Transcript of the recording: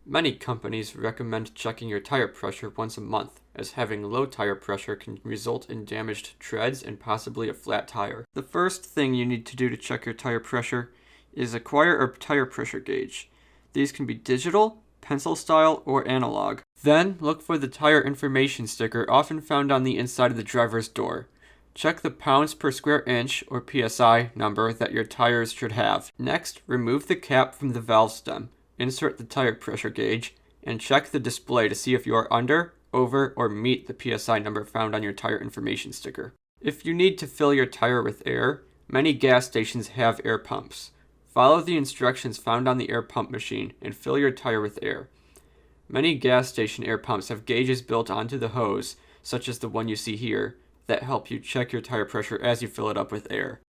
Many companies recommend checking your tire pressure once a month, as having low tire pressure can result in damaged treads and possibly a flat tire. The first thing you need to do to check your tire pressure is acquire a tire pressure gauge. These can be digital, pencil style, or analog. Then look for the tire information sticker often found on the inside of the driver's door. Check the pounds per square inch or PSI number that your tires should have. Next, remove the cap from the valve stem. Insert the tire pressure gauge, and check the display to see if you are under, over, or meet the PSI number found on your tire information sticker. If you need to fill your tire with air, many gas stations have air pumps. Follow the instructions found on the air pump machine and fill your tire with air. Many gas station air pumps have gauges built onto the hose, such as the one you see here, that help you check your tire pressure as you fill it up with air.